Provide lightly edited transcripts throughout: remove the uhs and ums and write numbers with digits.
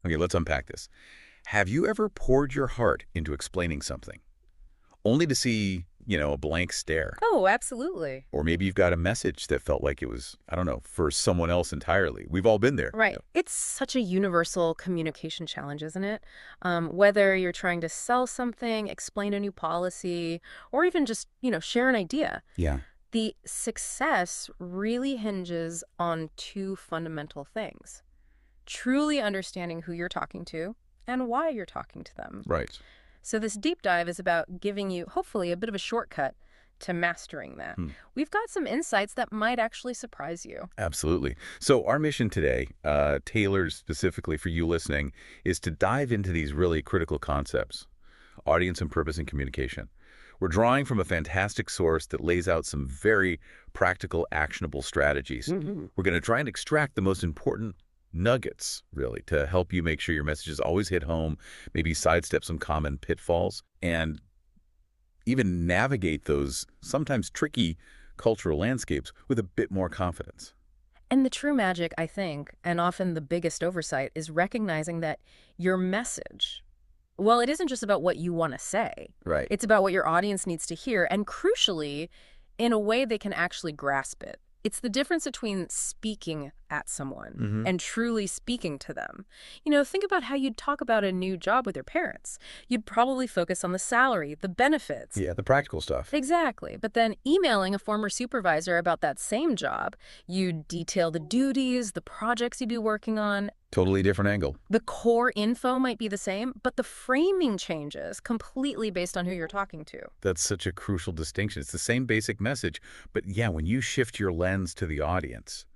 Okay, let's unpack this. Have you ever poured your heart into explaining something, only to see, a blank stare? Oh, absolutely. Or maybe you've got a message that felt like it was, I don't know, for someone else entirely. We've all been there. Right. It's such a universal communication challenge, isn't it? Whether you're trying to sell something, explain a new policy, or even just, share an idea. Yeah. The success really hinges on two fundamental things: truly understanding who you're talking to and why you're talking to them. Right. So this deep dive is about giving you, hopefully, a bit of a shortcut to mastering that. Hmm. We've got some insights that might actually surprise you. Absolutely. So our mission today, tailored specifically for you listening, is to dive into these really critical concepts: audience and purpose in communication. We're drawing from a fantastic source that lays out some very practical, actionable strategies. We're going to try and extract the most important nuggets, really, to help you make sure your messages always hit home, maybe sidestep some common pitfalls, and even navigate those sometimes tricky cultural landscapes with a bit more confidence. And the true magic, I think, and often the biggest oversight, is recognizing that your message, well, it isn't just about what you want to say. Right. It's about what your audience needs to hear, and crucially, in a way they can actually grasp it. It's the difference between speaking at someone and truly speaking to them. Think about how you'd talk about a new job with your parents. You'd probably focus on the salary, the benefits. Yeah, the practical stuff. Exactly. But then emailing a former supervisor about that same job, you'd detail the duties, the projects you'd be working on. Totally different angle. The core info might be the same, but the framing changes completely based on who you're talking to. That's such a crucial distinction. It's the same basic message, but yeah, when you shift your lens to the audience,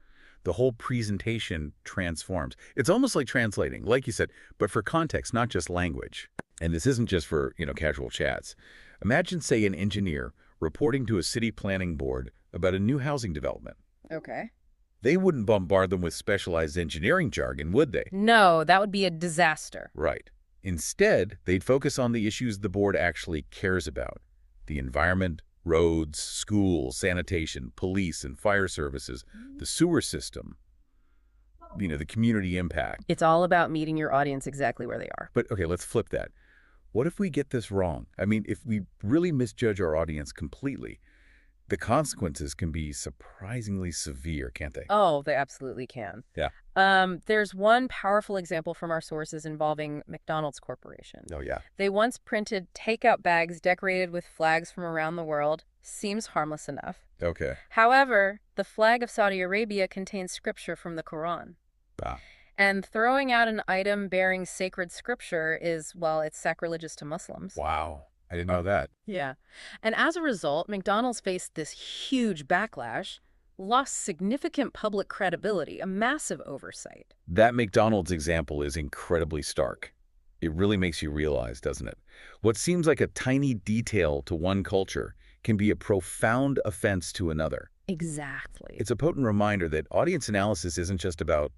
the whole presentation transforms. It's almost like translating, like you said, but for context, not just language. And this isn't just for, casual chats. Imagine, say, an engineer reporting to a city planning board about a new housing development. Okay. They wouldn't bombard them with specialized engineering jargon, would they? No, that would be a disaster. Right. Instead, they'd focus on the issues the board actually cares about: the environment, roads, schools, sanitation, police and fire services, the sewer system, the community impact. It's all about meeting your audience exactly where they are. But okay, let's flip that. What if we get this wrong? I mean, if we really misjudge our audience completely, the consequences can be surprisingly severe, can't they? Oh, they absolutely can. Yeah. There's one powerful example from our sources involving McDonald's Corporation. Oh, yeah. They once printed takeout bags decorated with flags from around the world. Seems harmless enough. Okay. However, the flag of Saudi Arabia contains scripture from the Quran. Ah. And throwing out an item bearing sacred scripture is, well, it's sacrilegious to Muslims. Wow. I didn't know that. Yeah. And as a result, McDonald's faced this huge backlash, lost significant public credibility, a massive oversight. That McDonald's example is incredibly stark. It really makes you realize, doesn't it? What seems like a tiny detail to one culture can be a profound offense to another. Exactly. It's a potent reminder that audience analysis isn't just about,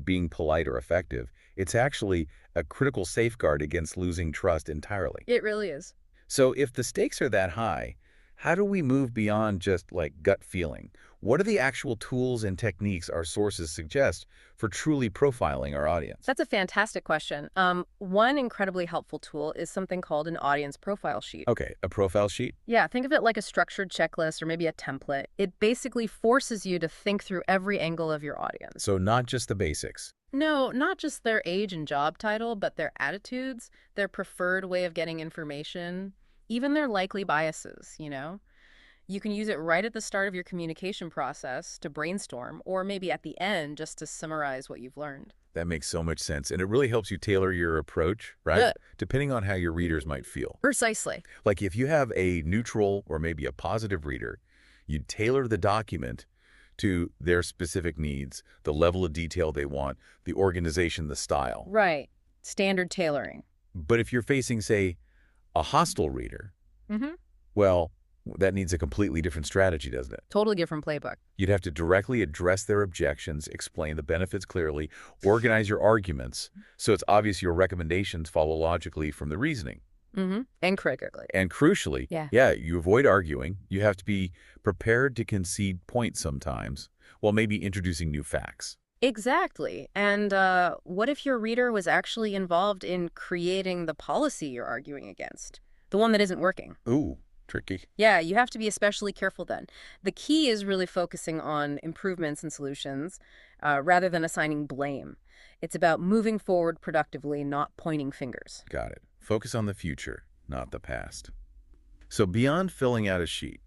being polite or effective. It's actually a critical safeguard against losing trust entirely. It really is. So if the stakes are that high, how do we move beyond just like gut feeling? What are the actual tools and techniques our sources suggest for truly profiling our audience? That's a fantastic question. One incredibly helpful tool is something called an audience profile sheet. Okay, a profile sheet? Yeah, think of it like a structured checklist or maybe a template. It basically forces you to think through every angle of your audience. So not just the basics. No, not just their age and job title, but their attitudes, their preferred way of getting information, even their likely biases. You can use it right at the start of your communication process to brainstorm, or maybe at the end just to summarize what you've learned. That makes so much sense. And it really helps you tailor your approach, right? Good. Depending on how your readers might feel. Precisely. Like if you have a neutral or maybe a positive reader, you tailor the document to their specific needs, the level of detail they want, the organization, the style. Right. Standard tailoring. But if you're facing, say, a hostile reader, Mm-hmm. well, that needs a completely different strategy, doesn't it? Totally different playbook. You'd have to directly address their objections, explain the benefits clearly, organize your arguments, so it's obvious your recommendations follow logically from the reasoning. Mm-hmm. And critically. And crucially, you avoid arguing. You have to be prepared to concede points sometimes, while maybe introducing new facts. Exactly. And what if your reader was actually involved in creating the policy you're arguing against? The one that isn't working. Ooh, tricky. Yeah, you have to be especially careful then. The key is really focusing on improvements and solutions rather than assigning blame. It's about moving forward productively, not pointing fingers. Got it. Focus on the future, not the past. So beyond filling out a sheet,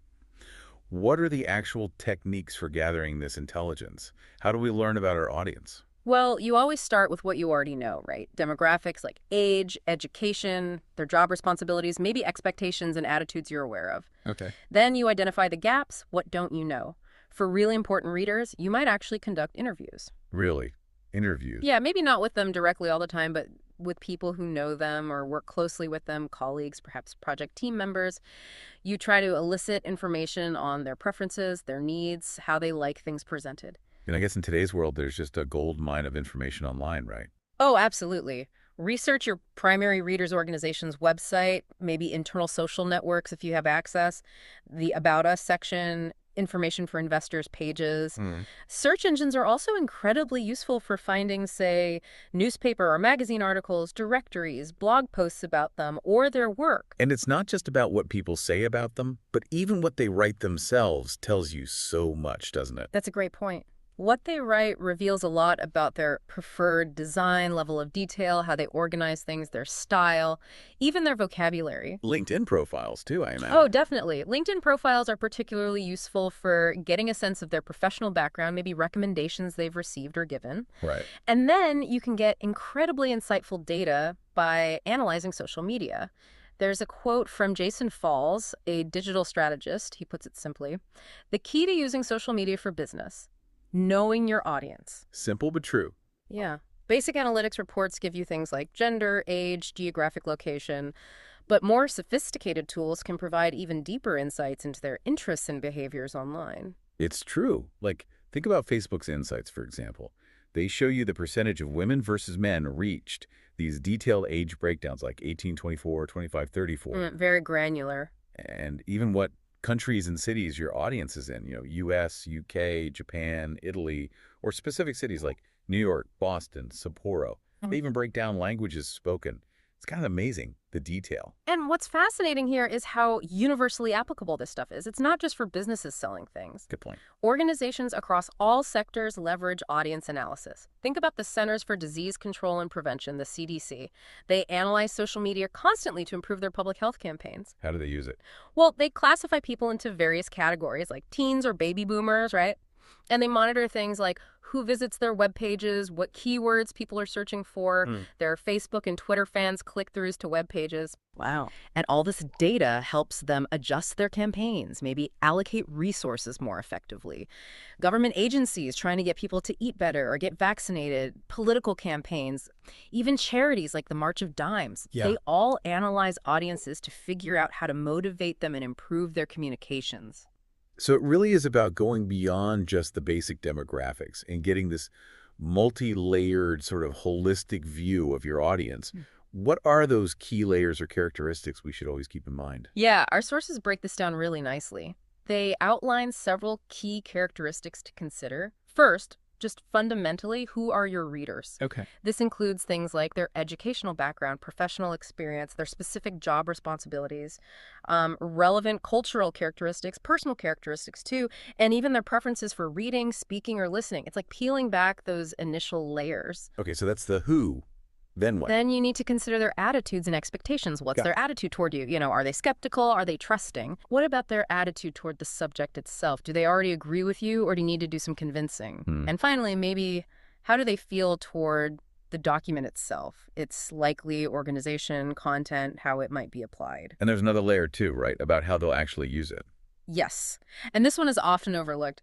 what are the actual techniques for gathering this intelligence? How do we learn about our audience? Well, you always start with what you already know, right? Demographics like age, education, their job responsibilities, maybe expectations and attitudes you're aware of. Okay. Then you identify the gaps. What don't you know? For really important readers, you might actually conduct interviews. Really? Interviews? Yeah, maybe not with them directly all the time, but with people who know them or work closely with them, colleagues, perhaps project team members. You try to elicit information on their preferences, their needs, how they like things presented. And I guess in today's world, there's just a gold mine of information online, right? Oh, absolutely. Research your primary readers organization's website, maybe internal social networks if you have access, the About Us section, information for investors pages. Search engines are also incredibly useful for finding, say, newspaper or magazine articles, directories, blog posts about them, or their work. And it's not just about what people say about them, but even what they write themselves tells you so much, doesn't it? That's a great point. What they write reveals a lot about their preferred design, level of detail, how they organize things, their style, even their vocabulary. LinkedIn profiles, too, I imagine. Oh, definitely. LinkedIn profiles are particularly useful for getting a sense of their professional background, maybe recommendations they've received or given. Right. And then you can get incredibly insightful data by analyzing social media. There's a quote from Jason Falls, a digital strategist. He puts it simply: "The key to using social media for business, knowing your audience." Simple but true. Yeah. Basic analytics reports give you things like gender, age, geographic location, but more sophisticated tools can provide even deeper insights into their interests and behaviors online. It's true. Like, think about Facebook's insights, for example. They show you the percentage of women versus men reached, these detailed age breakdowns like 18, 24, 25, 34. Very granular. And even what countries and cities your audience is in, US, UK, Japan, Italy, or specific cities like New York, Boston, Sapporo. They even break down languages spoken. It's kind of amazing, the detail. And what's fascinating here is how universally applicable this stuff is. It's not just for businesses selling things. Good point. Organizations across all sectors leverage audience analysis. Think about the Centers for Disease Control and Prevention, the CDC. They analyze social media constantly to improve their public health campaigns. How do they use it? Well, they classify people into various categories like teens or baby boomers, right? And they monitor things like who visits their web pages, what keywords people are searching for, their Facebook and Twitter fans' click-throughs to web pages. Wow. And all this data helps them adjust their campaigns, maybe allocate resources more effectively. Government agencies trying to get people to eat better or get vaccinated, political campaigns, even charities like the March of Dimes. Yeah. They all analyze audiences to figure out how to motivate them and improve their communications. So it really is about going beyond just the basic demographics and getting this multi-layered sort of holistic view of your audience. What are those key layers or characteristics we should always keep in mind? Yeah, our sources break this down really nicely. They outline several key characteristics to consider. First, just fundamentally, who are your readers? Okay. This includes things like their educational background, professional experience, their specific job responsibilities, relevant cultural characteristics, personal characteristics too, and even their preferences for reading, speaking, or listening. It's like peeling back those initial layers. Okay, so that's the who. Then what? Then you need to consider their attitudes and expectations. What's their attitude toward you? Are they skeptical? Are they trusting? What about their attitude toward the subject itself? Do they already agree with you, or do you need to do some convincing? And finally, maybe how do they feel toward the document itself, its likely organization, content, how it might be applied? And there's another layer too, right, about how they'll actually use it. Yes. And this one is often overlooked.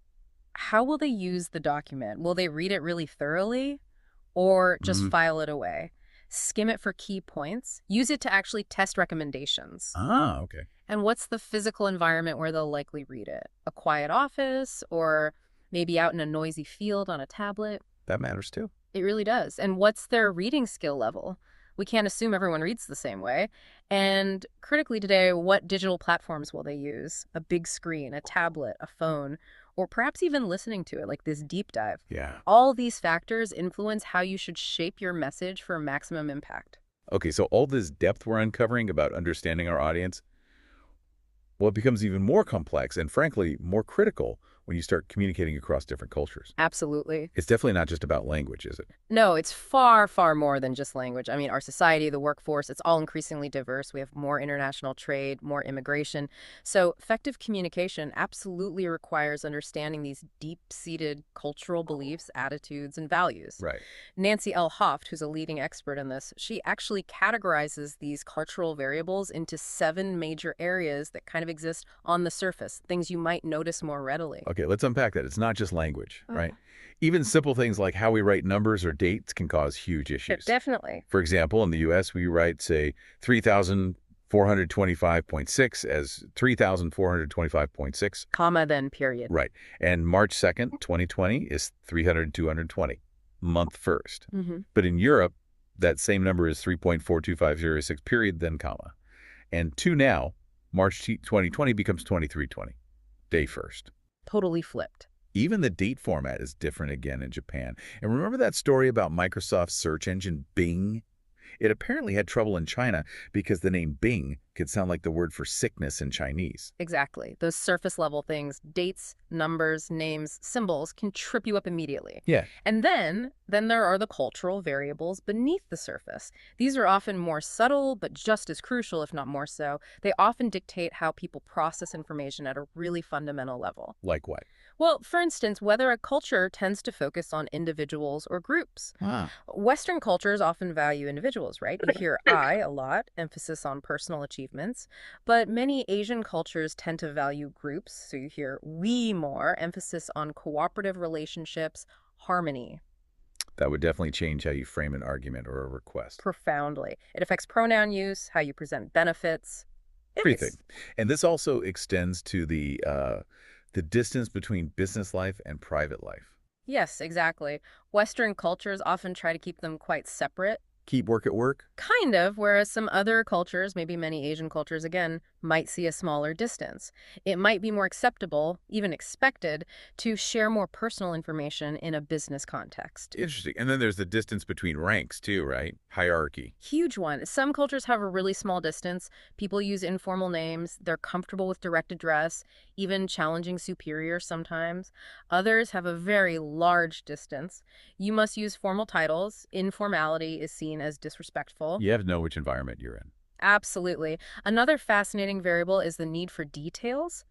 How will they use the document? Will they read it really thoroughly or just file it away? Skim it for key points. Use it to actually test recommendations. Ah, okay. And what's the physical environment where they'll likely read it? A quiet office, or maybe out in a noisy field on a tablet? That matters too. It really does. And what's their reading skill level? We can't assume everyone reads the same way. And critically today, what digital platforms will they use? A big screen, a tablet, a phone, or perhaps even listening to it, like this deep dive. Yeah. All these factors influence how you should shape your message for maximum impact. Okay, so all this depth we're uncovering about understanding our audience, well, it becomes even more complex and, frankly, more critical when you start communicating across different cultures. Absolutely. It's definitely not just about language, is it? No, it's far, far more than just language. I mean, our society, the workforce, it's all increasingly diverse. We have more international trade, more immigration. So effective communication absolutely requires understanding these deep-seated cultural beliefs, attitudes, and values. Right. Nancy L. Hoft, who's a leading expert in this, she actually categorizes these cultural variables into 7 major areas that kind of exist on the surface, things you might notice more readily. Okay, let's unpack that. It's not just language, right? Even simple things like how we write numbers or dates can cause huge issues. Definitely. For example, in the U.S., we write, say, 3,425.6 as 3,425.6. Comma, then period. Right. And March 2nd, 2020 is 300-220, month first. But in Europe, that same number is 3.42506, period, then comma. And to now, March 2020 becomes 2320, day first. Totally flipped. Even the date format is different again in Japan. And remember that story about Microsoft's search engine Bing? It apparently had trouble in China because the name Bing could sound like the word for sickness in Chinese. Exactly. Those surface level things, dates, numbers, names, symbols, can trip you up immediately. Yeah. And then there are the cultural variables beneath the surface. These are often more subtle, but just as crucial, if not more so. They often dictate how people process information at a really fundamental level. Like what? Well, for instance, whether a culture tends to focus on individuals or groups. Western cultures often value individuals, right? You hear I a lot, emphasis on personal achievements, but many Asian cultures tend to value groups, so you hear we more, emphasis on cooperative relationships, harmony. That would definitely change how you frame an argument or a request. Profoundly. It affects pronoun use, how you present benefits. Everything. And this also extends to the distance between business life and private life. Yes, exactly. Western cultures often try to keep them quite separate. Keep work at work? Kind of, whereas some other cultures, maybe many Asian cultures again, might see a smaller distance. It might be more acceptable, even expected, to share more personal information in a business context. Interesting. And then there's the distance between ranks too, right? Hierarchy. Huge one. Some cultures have a really small distance. People use informal names. They're comfortable with direct address, even challenging superiors sometimes. Others have a very large distance. You must use formal titles. Informality is seen as disrespectful. You have to know which environment you're in. Absolutely. Another fascinating variable is the need for details.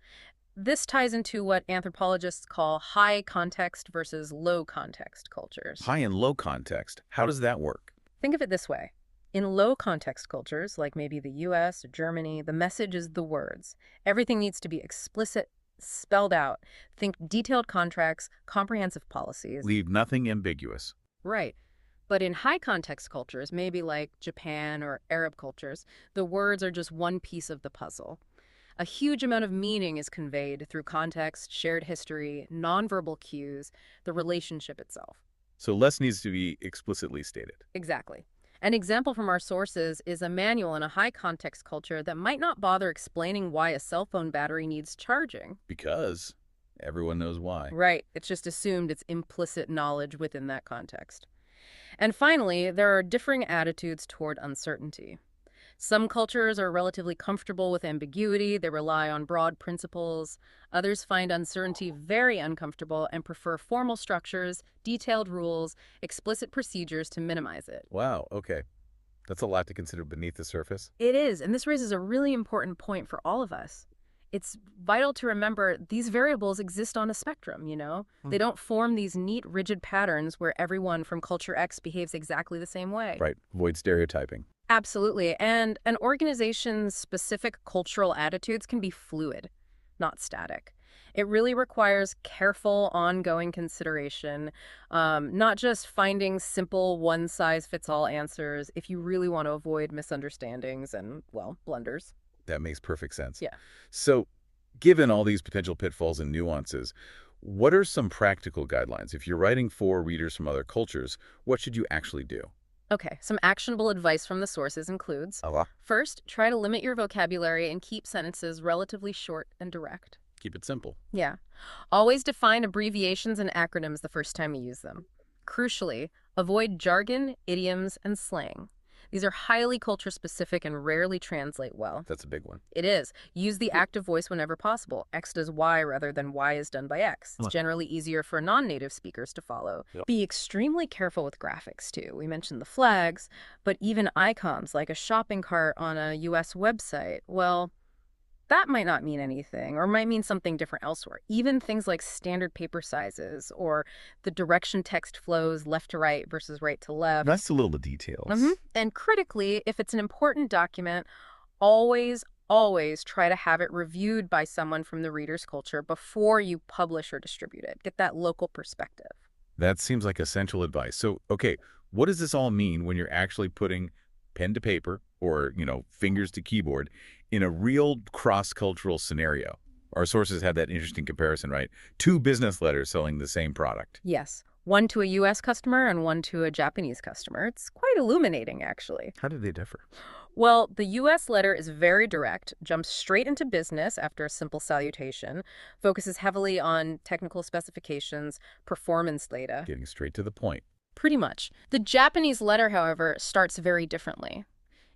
This ties into what anthropologists call high context versus low context cultures. High and low context. How does that work? Think of it this way. In low context cultures, like maybe the US or Germany, the message is the words. Everything needs to be explicit, spelled out. Think detailed contracts, comprehensive policies. Leave nothing ambiguous. Right. But in high context cultures, maybe like Japan or Arab cultures, the words are just one piece of the puzzle. A huge amount of meaning is conveyed through context, shared history, nonverbal cues, the relationship itself. So less needs to be explicitly stated. Exactly. An example from our sources is a manual in a high context culture that might not bother explaining why a cell phone battery needs charging. Because everyone knows why. Right. It's just assumed it's implicit knowledge within that context. And finally, there are differing attitudes toward uncertainty. Some cultures are relatively comfortable with ambiguity. They rely on broad principles. Others find uncertainty very uncomfortable and prefer formal structures, detailed rules, explicit procedures to minimize it. Wow, okay. That's a lot to consider beneath the surface. It is, and this raises a really important point for all of us. It's vital to remember these variables exist on a spectrum, you know? They don't form these neat, rigid patterns where everyone from culture X behaves exactly the same way. Right, avoid stereotyping. Absolutely. And an organization's specific cultural attitudes can be fluid, not static. It really requires careful, ongoing consideration, not just finding simple one-size-fits-all answers if you really want to avoid misunderstandings and, well, blunders. That makes perfect sense. Yeah. So, given all these potential pitfalls and nuances, what are some practical guidelines? If you're writing for readers from other cultures, what should you actually do? Okay, some actionable advice from the sources includes, first, try to limit your vocabulary and keep sentences relatively short and direct. Keep it simple. Yeah. Always define abbreviations and acronyms the first time you use them. Crucially, avoid jargon, idioms, and slang. These are highly culture-specific and rarely translate well. That's a big one. It is. Use the active voice whenever possible. X does Y rather than Y is done by X. It's generally easier for non-native speakers to follow. Yep. Be extremely careful with graphics, too. We mentioned the flags, but even icons like a shopping cart on a US website, well, that might not mean anything or might mean something different elsewhere. Even things like standard paper sizes or the direction text flows left to right versus right to left. That's the little details. And critically, if it's an important document, always try to have it reviewed by someone from the reader's culture before you publish or distribute it. Get that local perspective. That seems like essential advice. So, okay, what does this all mean when you're actually putting pen to paper or, fingers to keyboard in a real cross-cultural scenario? Our sources had that interesting comparison, right? 2 business letters selling the same product. Yes. One to a U.S. customer and one to a Japanese customer. It's quite illuminating, actually. How did they differ? Well, the U.S. letter is very direct, jumps straight into business after a simple salutation, focuses heavily on technical specifications, performance data. Getting straight to the point. Pretty much. The Japanese letter, however, starts very differently.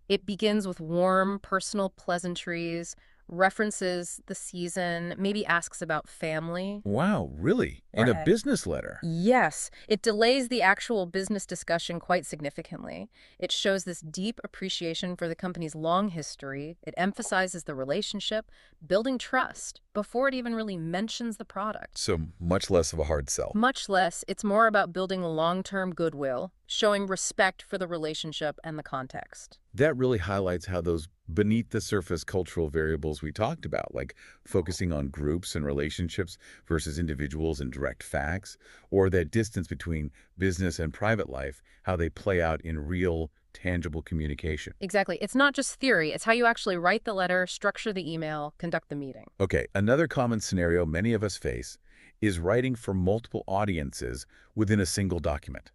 It begins with warm, personal pleasantries, references the season, maybe asks about family. Wow, really? In a business letter? Yes. It delays the actual business discussion quite significantly. It shows this deep appreciation for the company's long history. It emphasizes the relationship, building trust, before it even really mentions the product. So much less of a hard sell. Much less. It's more about building long-term goodwill, showing respect for the relationship and the context. That really highlights how those beneath-the-surface cultural variables we talked about, like focusing on groups and relationships versus individuals and direct facts, or that distance between business and private life, how they play out in real, tangible communication. Exactly. It's not just theory. It's how you actually write the letter, structure the email, conduct the meeting. Okay, another common scenario many of us face is writing for multiple audiences within a single document,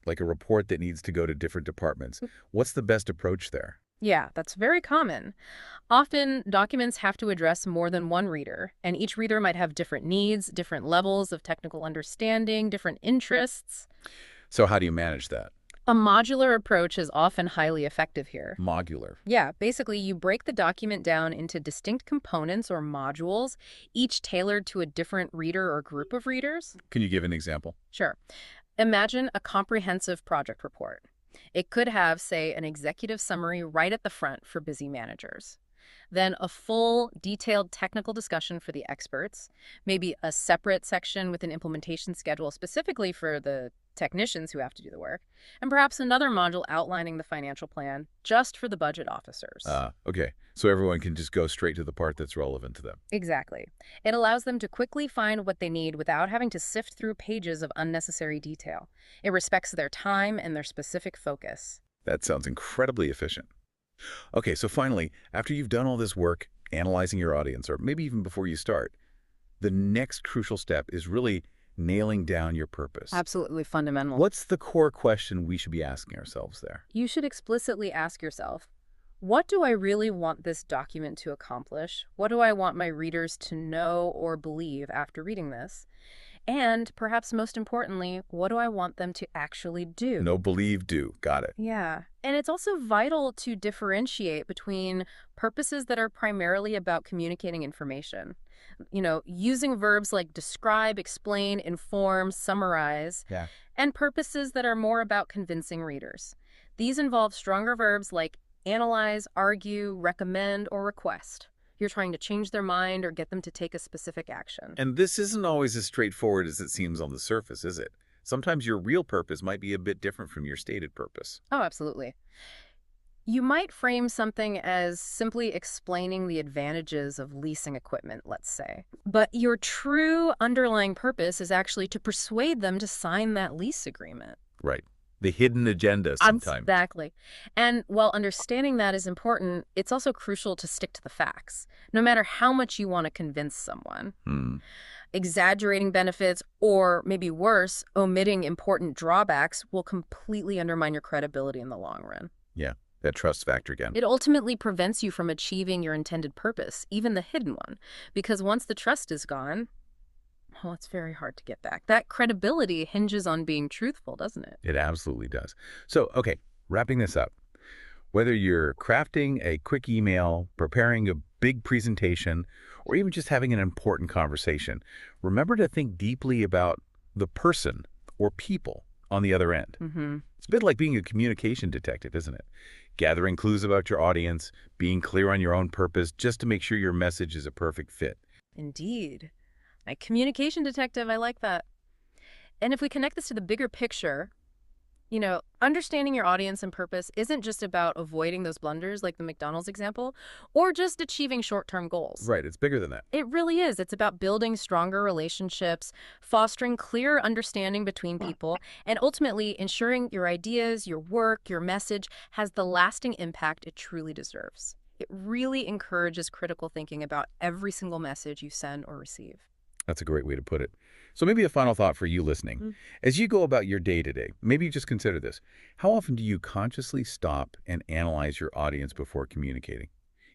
like a report that needs to go to different departments. What's the best approach there? Yeah, that's very common. Often, documents have to address more than one reader, and each reader might have different needs, different levels of technical understanding, different interests. So how do you manage that? A modular approach is often highly effective here. Modular. Yeah, basically, you break the document down into distinct components or modules, each tailored to a different reader or group of readers. Can you give an example? Sure. Imagine a comprehensive project report. It could have, say, an executive summary right at the front for busy managers. Then a full, detailed technical discussion for the experts, maybe a separate section with an implementation schedule specifically for the technicians who have to do the work, and perhaps another module outlining the financial plan just for the budget officers. Okay. So everyone can just go straight to the part that's relevant to them. Exactly. It allows them to quickly find what they need without having to sift through pages of unnecessary detail. It respects their time and their specific focus. That sounds incredibly efficient. Okay, so finally, after you've done all this work analyzing your audience, or maybe even before you start, the next crucial step is really nailing down your purpose. Absolutely fundamental. What's the core question we should be asking ourselves there? You should explicitly ask yourself, what do I really want this document to accomplish? What do I want my readers to know or believe after reading this? And perhaps most importantly, what do I want them to actually do? No, believe, do. Got it. Yeah. And it's also vital to differentiate between purposes that are primarily about communicating information. Using verbs like describe, explain, inform, summarize, and purposes that are more about convincing readers. These involve stronger verbs like analyze, argue, recommend, or request. You're trying to change their mind or get them to take a specific action. And this isn't always as straightforward as it seems on the surface, is it? Sometimes your real purpose might be a bit different from your stated purpose. Oh, absolutely. You might frame something as simply explaining the advantages of leasing equipment, let's say. But your true underlying purpose is actually to persuade them to sign that lease agreement. Right. The hidden agenda sometimes. Exactly. And while understanding that is important, it's also crucial to stick to the facts, no matter how much you want to convince someone. Exaggerating benefits, or maybe worse, omitting important drawbacks will completely undermine your credibility in the long run. Yeah. that trust factor again. It ultimately prevents you from achieving your intended purpose, even the hidden one, because once the trust is gone, well, it's very hard to get back. That credibility hinges on being truthful, doesn't it? It absolutely does. So, okay, wrapping this up. Whether you're crafting a quick email, preparing a big presentation, or even just having an important conversation, remember to think deeply about the person or people on the other end. It's a bit like being a communication detective, isn't it? Gathering clues about your audience, being clear on your own purpose, just to make sure your message is a perfect fit. Indeed. My communication detective, I like that. And if we connect this to the bigger picture, understanding your audience and purpose isn't just about avoiding those blunders like the McDonald's example, or just achieving short-term goals. Right, it's bigger than that. It really is. It's about building stronger relationships, fostering clear understanding between people, and ultimately ensuring your ideas, your work, your message has the lasting impact it truly deserves. It really encourages critical thinking about every single message you send or receive. That's a great way to put it. So maybe a final thought for you listening. As you go about your day-to-day, maybe you just consider this. How often do you consciously stop and analyze your audience before communicating,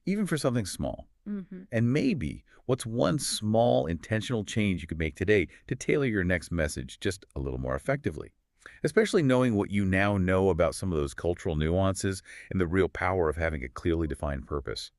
even for something small? And maybe what's one small intentional change you could make today to tailor your next message just a little more effectively? Especially knowing what you now know about some of those cultural nuances and the real power of having a clearly defined purpose.